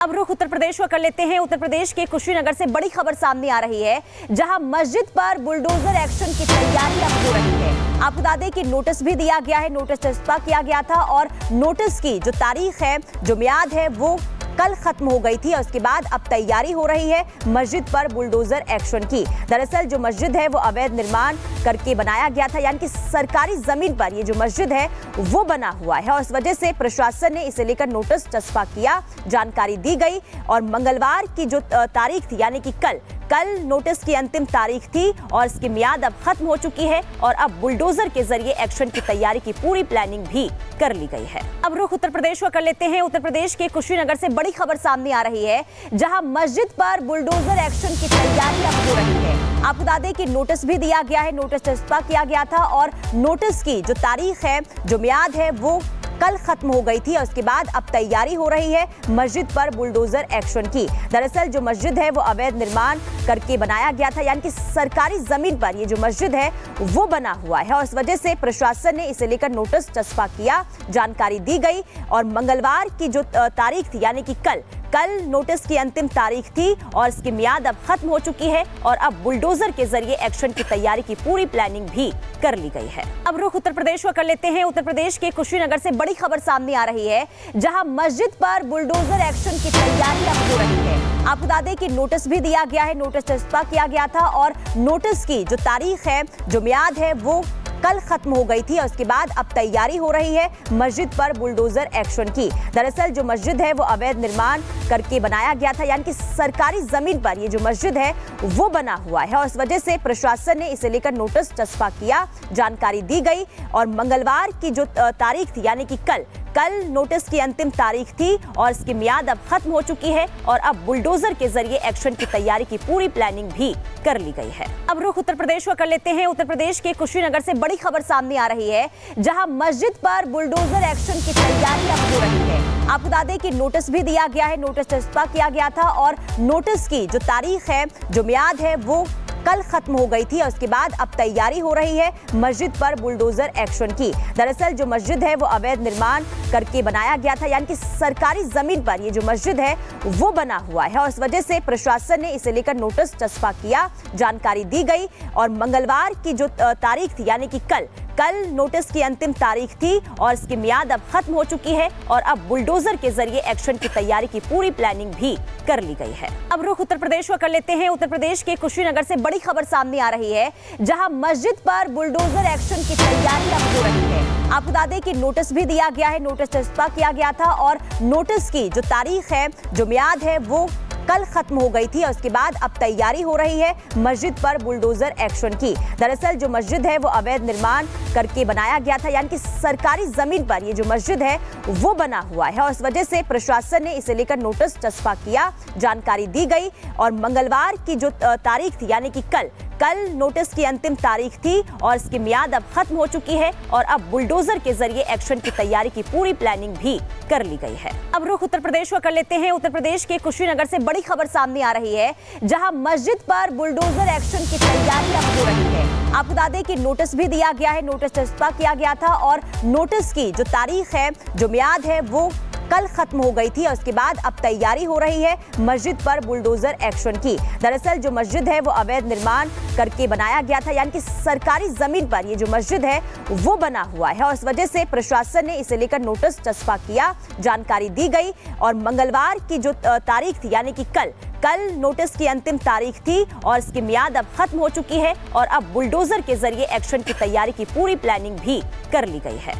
अब रुख उत्तर प्रदेश को कर लेते हैं। उत्तर प्रदेश के कुशीनगर से बड़ी खबर सामने आ रही है, जहां मस्जिद पर बुलडोजर एक्शन की तैयारी अब हो रही है। आपको बता दें कि नोटिस भी दिया गया है, नोटिस चस्पा किया गया था और नोटिस की जो तारीख है, जो मियाद है, वो कल खत्म हो गई थी और उसके बाद अब तैयारी हो रही है मस्जिद पर बुलडोजर एक्शन की। दरअसल जो मस्जिद है वो अवैध निर्माण करके बनाया गया था, यानी कि सरकारी जमीन पर ये जो मस्जिद है वो बना हुआ है और इस वजह से प्रशासन ने इसे लेकर नोटिस चस्पा किया, जानकारी दी गई और मंगलवार की जो तारीख थी, यानी कि कल नोटिस की अंतिम तारीख थी और इसकी मियाद अब खत्म हो चुकी है और अब बुलडोजर के जरिए एक्शन की तैयारी की पूरी प्लानिंग भी कर ली गई है। अब रुख उत्तर प्रदेश को कर लेते हैं। उत्तर प्रदेश के कुशीनगर से बड़ी खबर सामने आ रही है, जहां मस्जिद पर बुलडोजर एक्शन की तैयारी अब हो रही है। आपको बता दें कि नोटिस भी दिया गया है, नोटिस चस्पा किया गया था और नोटिस की जो तारीख है, जो मियाद है, वो कल खत्म हो गई थी और उसके बाद अब तैयारी हो रही है मस्जिद पर बुलडोजर एक्शन की। दरअसल जो मस्जिद है वो अवैध निर्माण करके बनाया गया था, यानी कि सरकारी जमीन पर ये जो मस्जिद है वो बना हुआ है और इस वजह से प्रशासन ने इसे लेकर नोटिस चस्पा किया, जानकारी दी गई और मंगलवार की जो तारीख थी, यानी कि कल नोटिस की अंतिम तारीख थी और इसकी मियाद अब खत्म हो चुकी है और अब बुलडोजर के जरिए एक्शन की तैयारी की पूरी प्लानिंग भी कर ली गई है। अब रुख उत्तर प्रदेश को कर लेते हैं। उत्तर प्रदेश के कुशीनगर से बड़ी खबर सामने आ रही है, जहां मस्जिद पर बुलडोजर एक्शन की तैयारी अब हो रही है। आपको बता दें कि नोटिस भी दिया गया है, नोटिस चस्पा किया गया था और नोटिस की जो तारीख है, जो मियाद है, वो कल खत्म हो गई थी और उसके बाद अब तैयारी हो रही है मस्जिद पर बुलडोजर एक्शन की। दरअसल जो मस्जिद है वो अवैध निर्माण करके बनाया गया था, यानी कि सरकारी जमीन पर ये जो मस्जिद है वो बना हुआ है और इस वजह से प्रशासन ने इसे लेकर नोटिस चस्पा किया, जानकारी दी गई और मंगलवार की जो तारीख थी, यानी कि कल नोटिस की अंतिम तारीख थी और इसकी मियाद अब खत्म हो चुकी है और अब बुलडोजर के जरिए एक्शन की तैयारी की पूरी प्लानिंग भी कर ली गई है। अब रुख उत्तर प्रदेश को कर लेते हैं। उत्तर प्रदेश के कुशीनगर से बड़ी खबर सामने आ रही है, जहां मस्जिद पर बुलडोजर एक्शन की तैयारी अब हो रही है। आपको बता दें कि नोटिस भी दिया गया है, नोटिस चस्पा किया गया था और नोटिस की जो तारीख है, जो मियाद है, वो कल खत्म हो गई थी और उसके बाद अब तैयारी हो रही है मस्जिद पर बुलडोजर एक्शन की। दरअसल जो मस्जिद है वो अवैध निर्माण करके बनाया गया था, यानी कि सरकारी जमीन पर ये जो मस्जिद है वो बना हुआ है और इस वजह से प्रशासन ने इसे लेकर नोटिस चस्पा किया, जानकारी दी गई और मंगलवार की जो तारीख थी, यानी कि कल नोटिस की अंतिम तारीख थी और इसकी मियाद अब खत्म हो चुकी है और अब बुलडोजर के जरिए एक्शन की तैयारी की पूरी प्लानिंग भी कर ली गई है। अब रुख उत्तर प्रदेश को कर लेते हैं। उत्तर प्रदेश के कुशीनगर से बड़ी खबर सामने आ रही है, जहां मस्जिद पर बुलडोजर एक्शन की तैयारी अब हो रही है। आपको बता दें कि नोटिस भी दिया गया है, नोटिस चस्पा किया गया था और नोटिस की जो तारीख है, जो मियाद है, वो कल खत्म हो गई थी और उसके बाद अब तैयारी हो रही है मस्जिद पर बुलडोजर एक्शन की। दरअसल जो मस्जिद है वो अवैध निर्माण करके बनाया गया था, यानी कि सरकारी जमीन पर ये जो मस्जिद है वो बना हुआ है और इस वजह से प्रशासन ने इसे लेकर नोटिस चस्पा किया, जानकारी दी गई और मंगलवार की जो तारीख थी, यानी कि कल नोटिस की अंतिम तारीख थी और इसकी मियाद अब खत्म हो चुकी है और अब बुलडोजर के जरिए एक्शन की तैयारी की पूरी प्लानिंग भी कर ली गई है। अब रुख उत्तर प्रदेश को कर लेते हैं। उत्तर प्रदेश के कुशीनगर से बड़ी खबर सामने आ रही है, जहां मस्जिद पर बुलडोजर एक्शन की तैयारी अब हो रही है। आपको बता दें कि नोटिस भी दिया गया है, नोटिस चस्पा किया गया था और नोटिस की जो तारीख है, जो मियाद है, वो कल खत्म हो गई थी और उसके बाद अब तैयारी हो रही है मस्जिद पर बुलडोजर एक्शन की। दरअसल जो मस्जिद है वो अवैध निर्माण करके बनाया गया था, यानी कि सरकारी जमीन पर ये जो मस्जिद है वो बना हुआ है और इस वजह से प्रशासन ने इसे लेकर नोटिस चस्पा किया, जानकारी दी गई और मंगलवार की जो तारीख थी, यानी कि कल नोटिस की अंतिम तारीख थी और इसकी मियाद अब खत्म हो चुकी है और अब बुलडोजर के जरिए एक्शन की तैयारी की पूरी प्लानिंग भी कर ली गई है।